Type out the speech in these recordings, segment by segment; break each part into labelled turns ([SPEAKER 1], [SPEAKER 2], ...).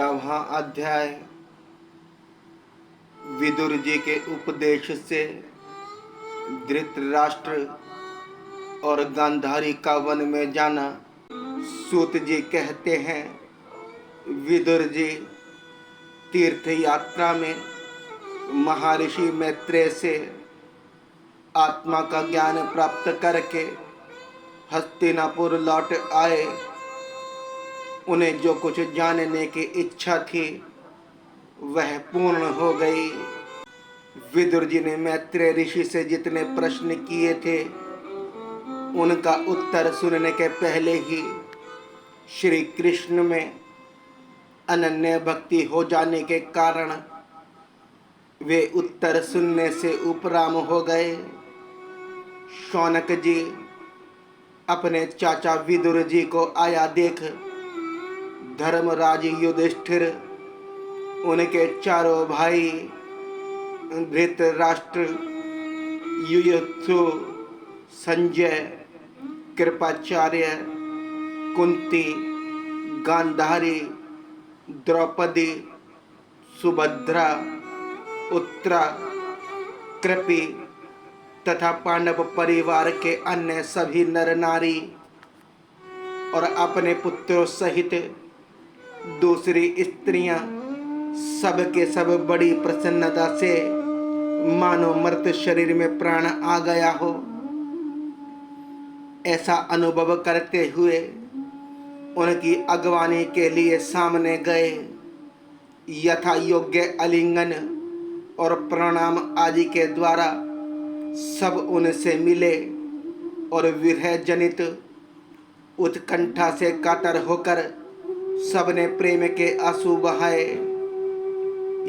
[SPEAKER 1] 11वां अध्याय। विदुर जी के उपदेश से धृतराष्ट्र और गांधारी का वन में जाना। सूत जी कहते हैं, विदुर जी तीर्थ यात्रा में महर्षि मैत्रेय से आत्मा का ज्ञान प्राप्त करके हस्तिनापुर लौट आए। उन्हें जो कुछ जानने की इच्छा थी वह पूर्ण हो गई। विदुर जी ने मैत्रेय ऋषि से जितने प्रश्न किए थे उनका उत्तर सुनने के पहले ही श्री कृष्ण में अनन्य भक्ति हो जाने के कारण वे उत्तर सुनने से उपराम हो गए। शौनक जी अपने चाचा विदुर जी को आया देख धर्मराज युधिष्ठिर, उनके चारों भाई धृतराष्ट्र, युयुत्सु, संजय, कृपाचार्य, कुंती, गांधारी, द्रौपदी, सुभद्रा, उत्तरा, कृपि तथा पांडव परिवार के अन्य सभी नर नारी और अपने पुत्रों सहित दूसरी स्त्रियां सब के सब बड़ी प्रसन्नता से मानो मृत शरीर में प्राण आ गया हो ऐसा अनुभव करते हुए उनकी अगवानी के लिए सामने गए। यथा योग्य आलिंगन और प्रणाम आदि के द्वारा सब उनसे मिले और विरह जनित उत्कंठा से कातर होकर सबने प्रेम के आंसू बहाए।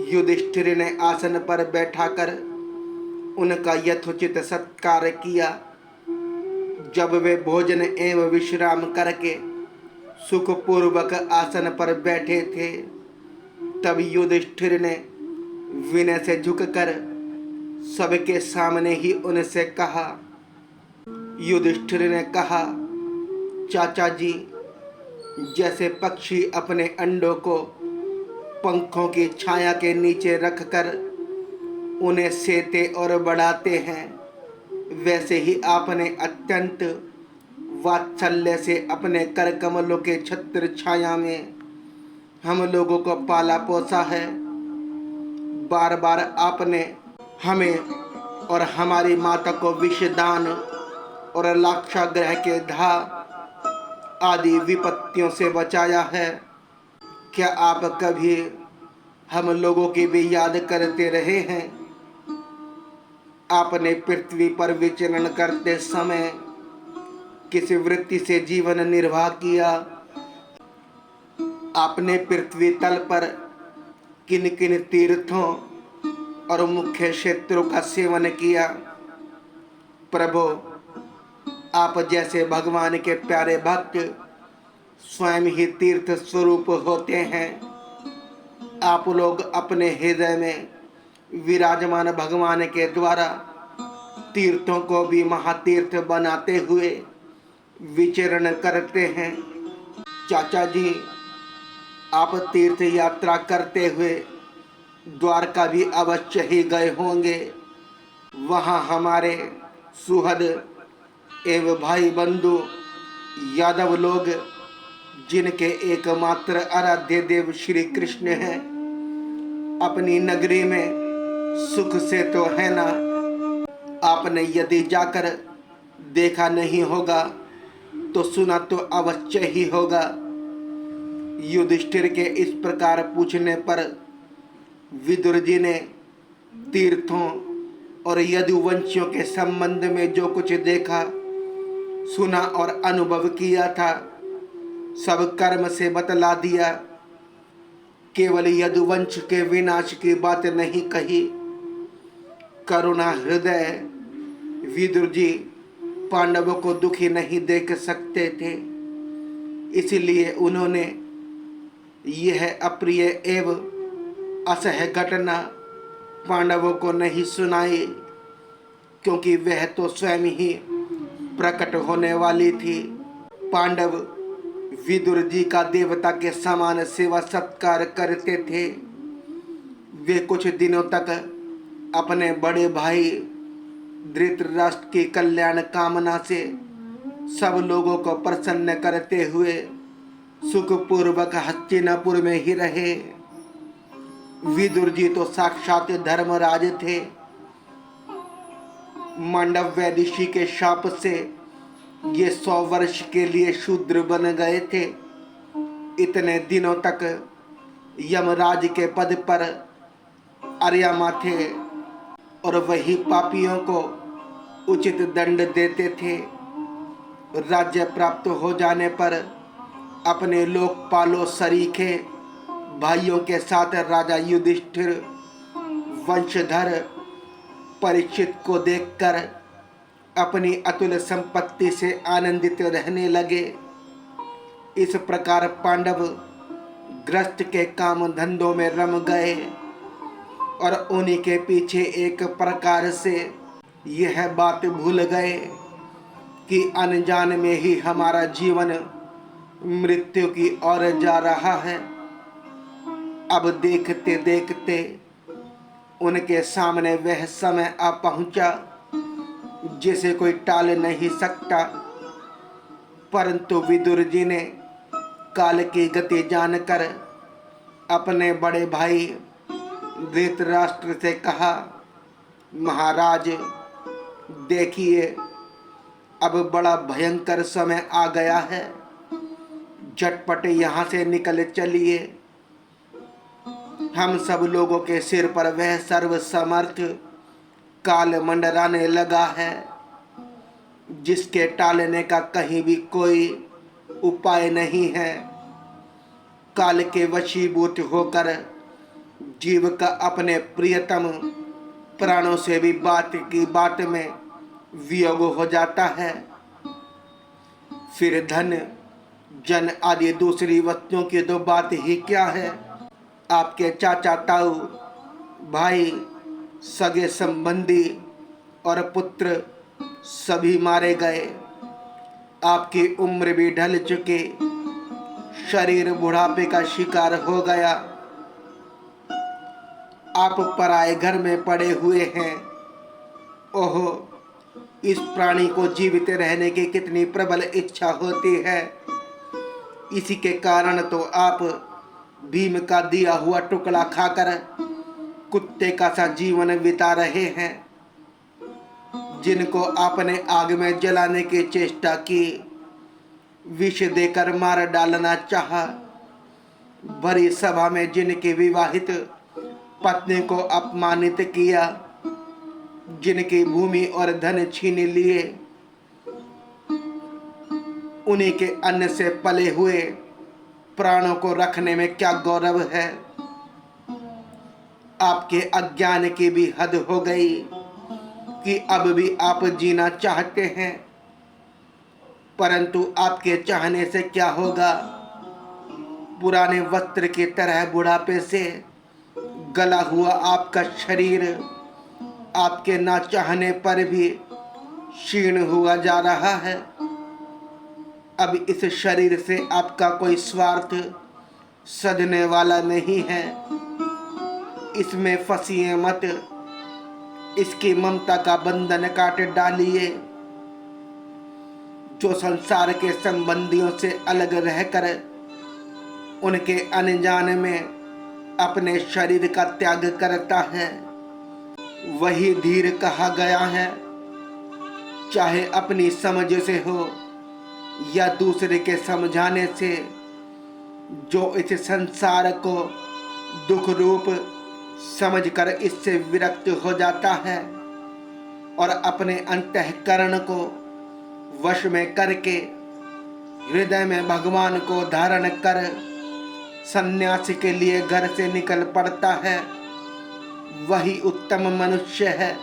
[SPEAKER 1] युधिष्ठिर ने आसन पर बैठाकर उनका यथोचित सत्कार किया। जब वे भोजन एवं विश्राम करके सुखपूर्वक आसन पर बैठे थे तब युधिष्ठिर ने विनय से झुककर सबके सामने ही उनसे कहा। युधिष्ठिर ने कहा, चाचा जी, जैसे पक्षी अपने अंडों को पंखों की छाया के नीचे रखकर उन्हें सेते और बढ़ाते हैं, वैसे ही आपने अत्यंत वात्सल्य से अपने कर कमलों के छत्र छाया में हम लोगों को पाला पोसा है। बार बार आपने हमें और हमारी माता को विषदान और लाक्षागृह के धा आदि विपत्तियों से बचाया है। क्या आप कभी हम लोगों की भी याद करते रहे हैं? आपने पृथ्वी पर विचरण करते समय किस वृत्ति से जीवन निर्वाह किया? आपने पृथ्वी तल पर किन किन तीर्थों और मुख्य क्षेत्रों का सेवन किया? प्रभु, आप जैसे भगवान के प्यारे भक्त स्वयं ही तीर्थ स्वरूप होते हैं। आप लोग अपने हृदय में विराजमान भगवान के द्वारा तीर्थों को भी महातीर्थ बनाते हुए विचरण करते हैं। चाचा जी, आप तीर्थ यात्रा करते हुए द्वारका भी अवश्य ही गए होंगे। वहाँ हमारे सुहृद एवं भाई बंधु यादव लोग, जिनके एकमात्र आराध्य देव श्री कृष्ण हैं, अपनी नगरी में सुख से तो है ना? आपने यदि जाकर देखा नहीं होगा तो सुना तो अवश्य ही होगा। युधिष्ठिर के इस प्रकार पूछने पर विदुर जी ने तीर्थों और यदुवंशियों के संबंध में जो कुछ देखा, सुना और अनुभव किया था सब कर्म से बतला दिया। केवल यदुवंश के विनाश की बात नहीं कही। करुणा हृदय विदुर जी पांडवों को दुखी नहीं देख सकते थे, इसलिए उन्होंने यह अप्रिय एवं असह्य घटना पांडवों को नहीं सुनाई, क्योंकि वह तो स्वयं ही प्रकट होने वाली थी। पांडव विदुर जी का देवता के समान सेवा सत्कार करते थे। वे कुछ दिनों तक अपने बड़े भाई धृतराष्ट्र की कल्याण कामना से सब लोगों को प्रसन्न करते हुए सुखपूर्वक हस्तिनापुर में ही रहे। विदुर जी तो साक्षात धर्मराज थे। मांडव्य ऋषि के शाप से ये 100 वर्ष के लिए शूद्र बन गए थे। इतने दिनों तक यमराज के पद पर अर्यमा थे और वही पापियों को उचित दंड देते थे। राज्य प्राप्त हो जाने पर अपने लोकपालों सरीखे भाइयों के साथ राजा युधिष्ठिर वंशधर परीक्षित को देखकर अपनी अतुल संपत्ति से आनंदित रहने लगे। इस प्रकार पांडव ग्रस्त के काम धंधों में रम गए और उन्हीं के पीछे एक प्रकार से यह बात भूल गए कि अनजान में ही हमारा जीवन मृत्यु की ओर जा रहा है। अब देखते देखते उनके सामने वह समय आ पहुंचा जिसे कोई टाल नहीं सकता। परंतु विदुर जी ने काल की गति जानकर अपने बड़े भाई धृतराष्ट्र से कहा, महाराज देखिए, अब बड़ा भयंकर समय आ गया है। झटपट यहाँ से निकल चलिए। हम सब लोगों के सिर पर वह सर्वसमर्थ काल मंडराने लगा है जिसके टालने का कहीं भी कोई उपाय नहीं है। काल के वशीभूत होकर जीव का अपने प्रियतम प्राणों से भी बात की बात में वियोग हो जाता है। फिर धन जन आदि दूसरी वस्तुओं की तो बात ही क्या है। आपके चाचा ताऊ भाई सगे संबंधी और पुत्र सभी मारे गए। आपकी उम्र भी ढल चुकी, शरीर बुढ़ापे का शिकार हो गया। आप पराए घर में पड़े हुए हैं। ओहो, इस प्राणी को जीवित रहने की कितनी प्रबल इच्छा होती है। इसी के कारण तो आप भीम का दिया हुआ टुकड़ा खाकर कुत्ते का सा जीवन बिता रहे हैं। जिनको आपने आग में जलाने की चेष्टा की, विष देकर मार डालना चाहा, भरी सभा में जिनकी विवाहित पत्नी को अपमानित किया, जिनकी भूमि और धन छीन लिए, उन्हीं के अन्न से पले हुए प्राणों को रखने में क्या गौरव है। आपके अज्ञान की भी हद हो गई कि अब भी आप जीना चाहते हैं, परंतु आपके चाहने से क्या होगा। पुराने वस्त्र की तरह बुढ़ापे से गला हुआ आपका शरीर आपके ना चाहने पर भी क्षीण हुआ जा रहा है। अब इस शरीर से आपका कोई स्वार्थ सधने वाला नहीं है। इसमें फंसिए मत, इसकी ममता का बंधन काट डालिए। जो संसार के संबंधियों से अलग रहकर उनके अनजान में अपने शरीर का त्याग करता है, वही धीर कहा गया है। चाहे अपनी समझ से हो या दूसरे के समझाने से, जो इस संसार को दुख रूप समझकर इससे विरक्त हो जाता है और अपने अंतःकरण को वश में करके हृदय में भगवान को धारण कर सन्यासी के लिए घर से निकल पड़ता है, वही उत्तम मनुष्य है।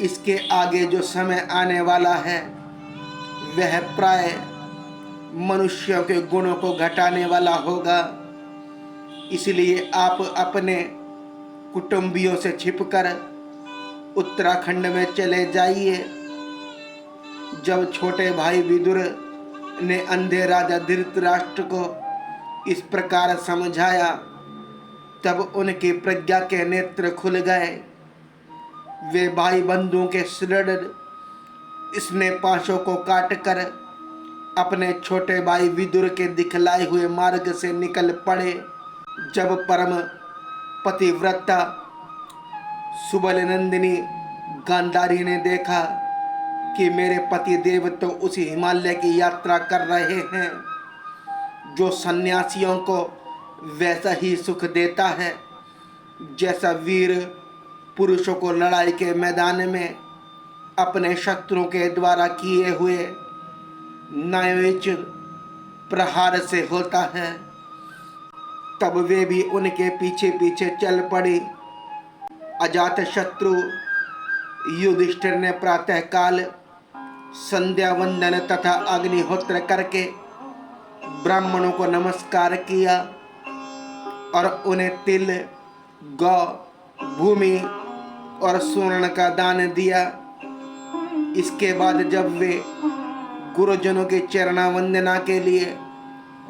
[SPEAKER 1] इसके आगे जो समय आने वाला है वह प्राय मनुष्यों के गुणों को घटाने वाला होगा। इसलिए आप अपने कुटुंबियों से छिपकर उत्तराखंड में चले जाइए। जब छोटे भाई विदुर ने अंधे राजा धृतराष्ट्र को इस प्रकार समझाया, तब उनकी प्रज्ञा के नेत्र खुल गए। वे भाई बंधुओं के सुदृढ़ स्नेह पाशों को काटकर अपने छोटे भाई विदुर के दिखलाए हुए मार्ग से निकल पड़े। जब परम पतिव्रता सुबल नंदिनी गांधारी ने देखा कि मेरे पति देव तो उसी हिमालय की यात्रा कर रहे हैं जो सन्यासियों को वैसा ही सुख देता है जैसा वीर पुरुषों को लड़ाई के मैदान में अपने शत्रुओं के द्वारा किए हुए न्यायोचित प्रहार से होता है, तब वे भी उनके पीछे पीछे चल पड़ी। अजात शत्रु युधिष्ठिर ने प्रातःकाल संध्या वंदन तथा अग्निहोत्र करके ब्राह्मणों को नमस्कार किया और उन्हें तिल, गौ, भूमि और स्वर्ण का दान दिया। इसके बाद जब वे गुरुजनों की चरणा वंदना के लिए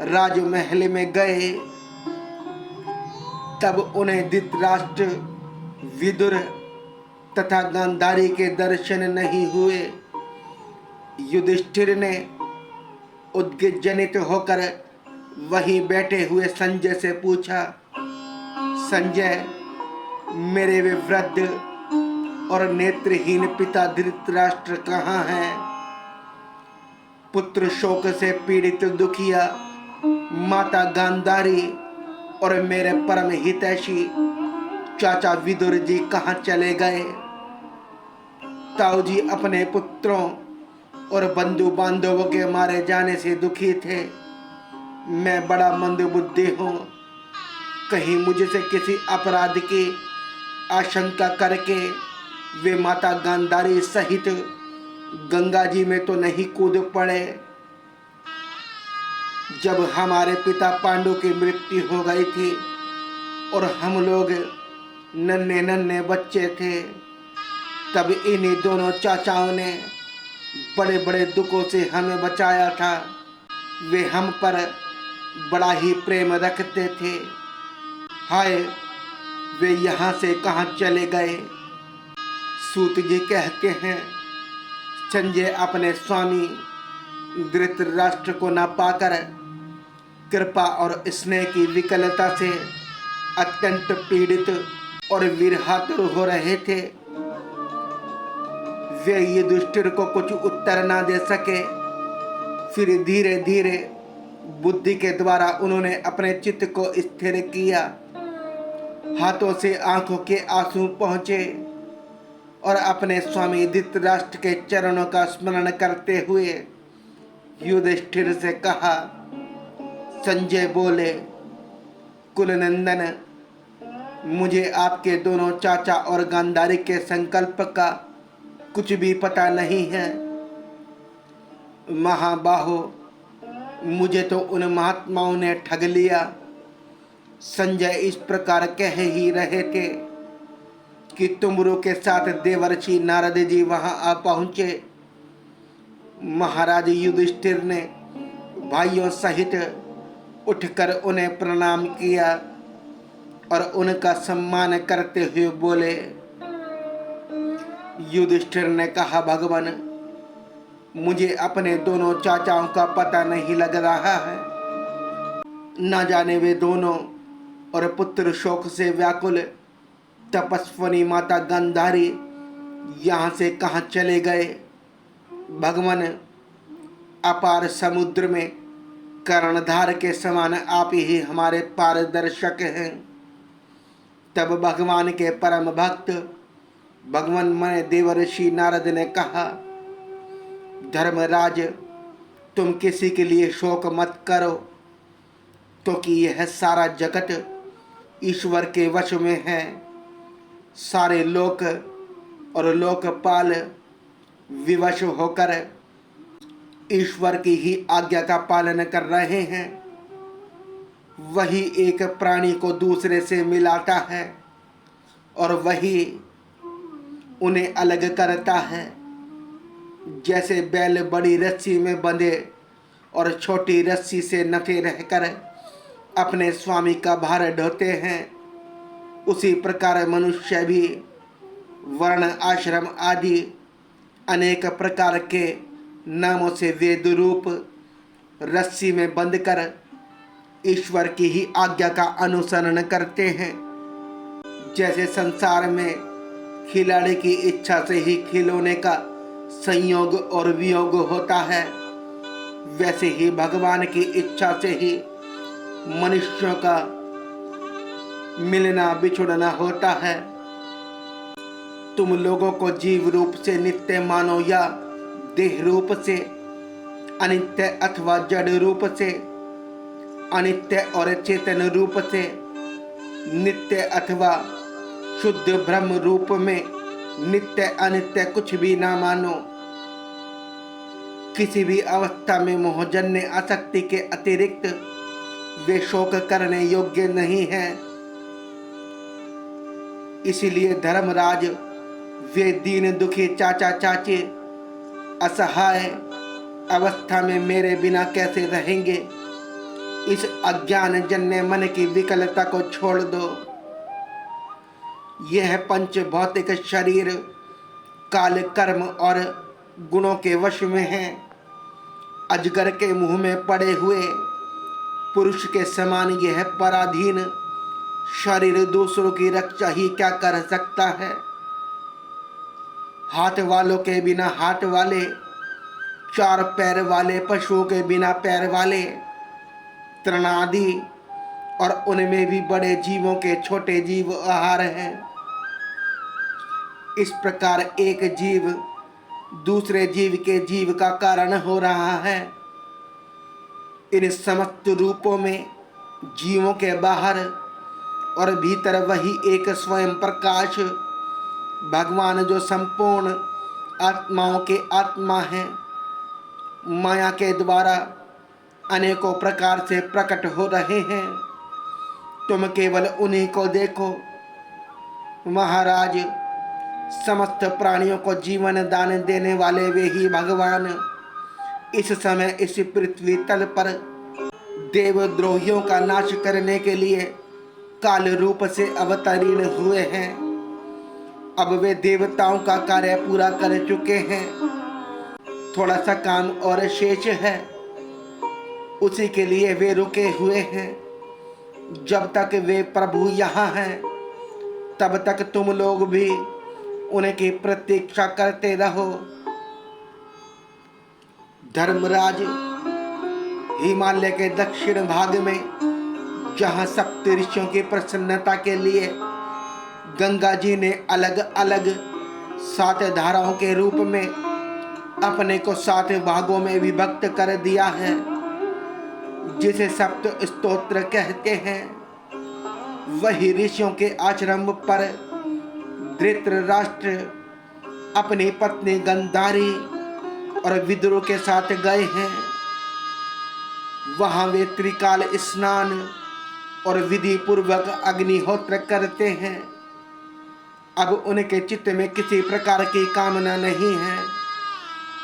[SPEAKER 1] राजमहल में गए, तब उन्हें धृतराष्ट्र, विदुर तथा गांधारी के दर्शन नहीं हुए। युधिष्ठिर ने उद्विग्न होकर वहीं बैठे हुए संजय से पूछा, संजय, मेरे वे वृद्ध और नेत्रहीन पिता धृतराष्ट्र कहाँ हैं? पुत्र शोक से पीड़ित दुखिया माता गांधारी और मेरे परम हितैषी चाचा विदुर जी कहाँ चले गए? ताऊ जी अपने पुत्रों और बंधु बांधवों के मारे जाने से दुखी थे। मैं बड़ा मंदबुद्धि हूँ, कहीं मुझसे किसी अपराध की आशंका करके वे माता गांधारी सहित गंगा जी में तो नहीं कूद पड़े। जब हमारे पिता पांडु की मृत्यु हो गई थी और हम लोग नन्हे नन्हे बच्चे थे, तब इन्हीं दोनों चाचाओं ने बड़े बड़े दुखों से हमें बचाया था। वे हम पर बड़ा ही प्रेम रखते थे। हाय, वे यहाँ से कहाँ चले गए? सूत जी कहते हैं, संजय अपने स्वामी धृतराष्ट्र को न पाकर कृपा और स्नेह की विकलता से अत्यंत पीड़ित और विरहातुर हो रहे थे। वे युधिष्ठिर को कुछ उत्तर ना दे सके। फिर धीरे धीरे बुद्धि के द्वारा उन्होंने अपने चित्त को स्थिर किया। हाथों से आंखों के आंसू पहुँचे और अपने स्वामी धृतराष्ट्र के चरणों का स्मरण करते हुए युधिष्ठिर से कहा, संजय बोले, कुलनंदन, मुझे आपके दोनों चाचा और गांधारी के संकल्प का कुछ भी पता नहीं है। महाबाहो, मुझे तो उन महात्माओं ने ठग लिया। संजय इस प्रकार कह ही रहे थे कि तुमरू के साथ देवर्षि नारद जी वहां आ पहुंचे। महाराज युधिष्ठिर ने भाइयों सहित उठकर उन्हें प्रणाम किया और उनका सम्मान करते हुए बोले। युधिष्ठिर ने कहा, भगवान, मुझे अपने दोनों चाचाओं का पता नहीं लग रहा है। न जाने वे दोनों और पुत्र शोक से व्याकुल तपस्विनी माता गांधारी यहाँ से कहाँ चले गए। भगवान, अपार समुद्र में कर्णधार के समान आप ही हमारे पारदर्शक हैं। तब भगवान के परम भक्त भगवान मन देवर्षि नारद ने कहा, धर्मराज, तुम किसी के लिए शोक मत करो, क्योंकि यह सारा जगत ईश्वर के वश में है। सारे लोक और लोकपाल विवश होकर ईश्वर की ही आज्ञा का पालन कर रहे हैं। वही एक प्राणी को दूसरे से मिलाता है और वही उन्हें अलग करता है। जैसे बैल बड़ी रस्सी में बंधे और छोटी रस्सी से नटे रहकर अपने स्वामी का भार ढोते हैं, उसी प्रकार मनुष्य भी वर्ण आश्रम आदि अनेक प्रकार के नामों से वेद रूप रस्सी में बंद कर ईश्वर की ही आज्ञा का अनुसरण करते हैं। जैसे संसार में खिलाड़ी की इच्छा से ही खिलौने का संयोग और वियोग होता है, वैसे ही भगवान की इच्छा से ही मनुष्यों का मिलना बिछुड़ना होता है। तुम लोगों को जीव रूप से नित्य मानो या देह रूप से अनित्य अथवा जड़ रूप से अनित्य और चेतन रूप से नित्य अथवा शुद्ध ब्रह्म रूप में नित्य अनित्य कुछ भी ना मानो। किसी भी अवस्था में मोहजन्य आसक्ति के अतिरिक्त वे शोक करने योग्य नहीं है। इसीलिए धर्मराज वे दीन दुखी चाचा चाची असहाय अवस्था में मेरे बिना कैसे रहेंगे। इस अज्ञान जन्य मन की विकलता को छोड़ दो। यह पंच भौतिक शरीर काल कर्म और गुणों के वश में है। अजगर के मुंह में पड़े हुए पुरुष के समान यह पराधीन शरीर दूसरों की रक्षा ही क्या कर सकता है। हाथ वालों के बिना हाथ वाले, चार पैर वाले पशुओं के बिना पैर वाले, तृणादि और उनमें भी बड़े जीवों के छोटे जीव आहार हैं। इस प्रकार एक जीव दूसरे जीव के जीव का कारण हो रहा है। इन समस्त रूपों में जीवों के बाहर और भीतर वही एक स्वयं प्रकाश भगवान जो संपूर्ण आत्माओं के आत्मा है, माया के द्वारा अनेकों प्रकार से प्रकट हो रहे हैं। तुम केवल उन्हीं को देखो। महाराज, समस्त प्राणियों को जीवन दान देने वाले वे ही भगवान इस समय इस पृथ्वी तल पर देवद्रोहियों का नाश करने के लिए काल रूप से अवतरीण हुए हैं। अब वे देवताओं का कार्य पूरा कर चुके हैं। थोड़ा सा काम और शेष है, उसी के लिए वे रुके हुए हैं। जब तक वे प्रभु यहाँ हैं, तब तक तुम लोग भी उनकी प्रतीक्षा करते रहो। धर्मराज, हिमालय के दक्षिण भाग में जहाँ सप्त ऋषियों की प्रसन्नता के लिए गंगा जी ने अलग अलग 7 धाराओं के रूप में अपने को 7 भागों में विभक्त कर दिया है, जिसे सप्त स्तोत्र कहते हैं, वही ऋषियों के आश्रम पर धृतराष्ट्र अपनी पत्नी गंधारी और विदुर के साथ गए हैं। वहां वे त्रिकाल स्नान और विधि पूर्वक अग्निहोत्र करते हैं। अब उनके चित्त में किसी प्रकार की कामना नहीं है।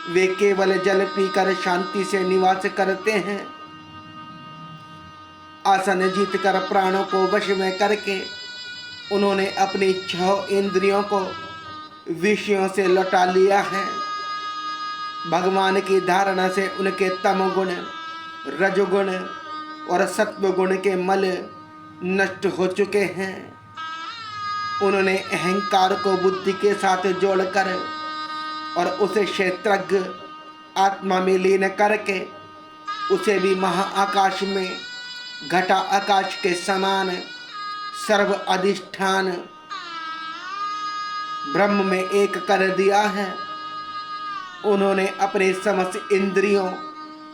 [SPEAKER 1] वे केवल जल पीकर शांति से निवास करते हैं। आसन जीतकर प्राणों को वश में करके उन्होंने अपनी 6 इंद्रियों को विषयों से लौटा लिया है। भगवान की धारणा से उनके तमगुण, रजोगुण और सत्वगुण के मल नष्ट हो चुके हैं। उन्होंने अहंकार को बुद्धि के साथ जोड़कर और उसे क्षेत्रज्ञ आत्मा में लीन करके उसे भी महाआकाश में घटा आकाश के समान सर्व अधिष्ठान ब्रह्म में एक कर दिया है। उन्होंने अपने समस्त इंद्रियों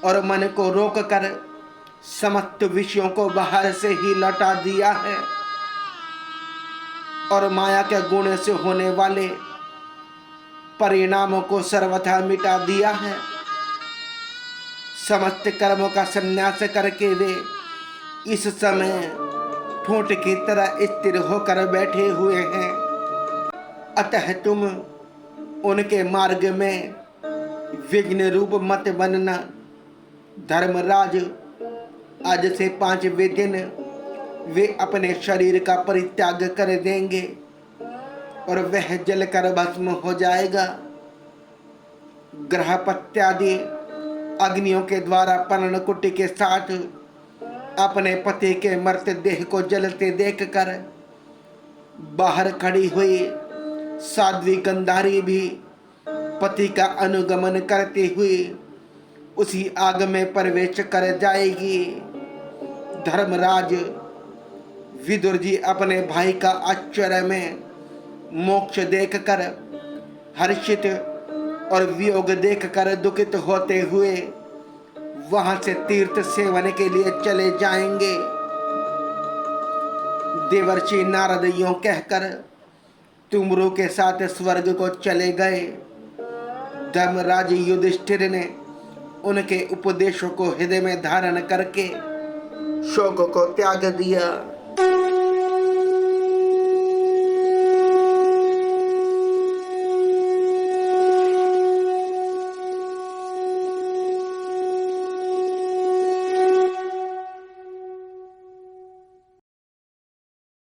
[SPEAKER 1] और मन को रोककर समस्त विषयों को बाहर से ही लौटा दिया है और माया के गुण से होने वाले परिणामों को सर्वथा मिटा दिया है। समस्त कर्मों का संन्यास करके वे इस समय ठूंठ की तरह स्थिर होकर बैठे हुए हैं। अतः तुम उनके मार्ग में विघ्न रूप मत बनना। धर्मराज आज से 5वें दिन वे अपने शरीर का परित्याग कर देंगे और वह जलकर भस्म हो जाएगा। ग्रहपत्यादि अग्नियों के द्वारा पर्णकुटी के साथ अपने पति के मर्त देह को जलते देखकर बाहर खड़ी हुई साध्वी गंधारी भी पति का अनुगमन करती हुई उसी आग में प्रवेश कर जाएगी। धर्मराज विदुर जी अपने भाई का आश्चर्य में मोक्ष देखकर हर्षित और वियोग देखकर दुखित होते हुए वहां से तीर्थ सेवन के लिए चले जाएंगे। देवर्षि नारद यों कहकर तुमरू के साथ स्वर्ग को चले गए। धर्मराज युधिष्ठिर ने उनके उपदेशों को हृदय में धारण करके शोक को त्याग दिया।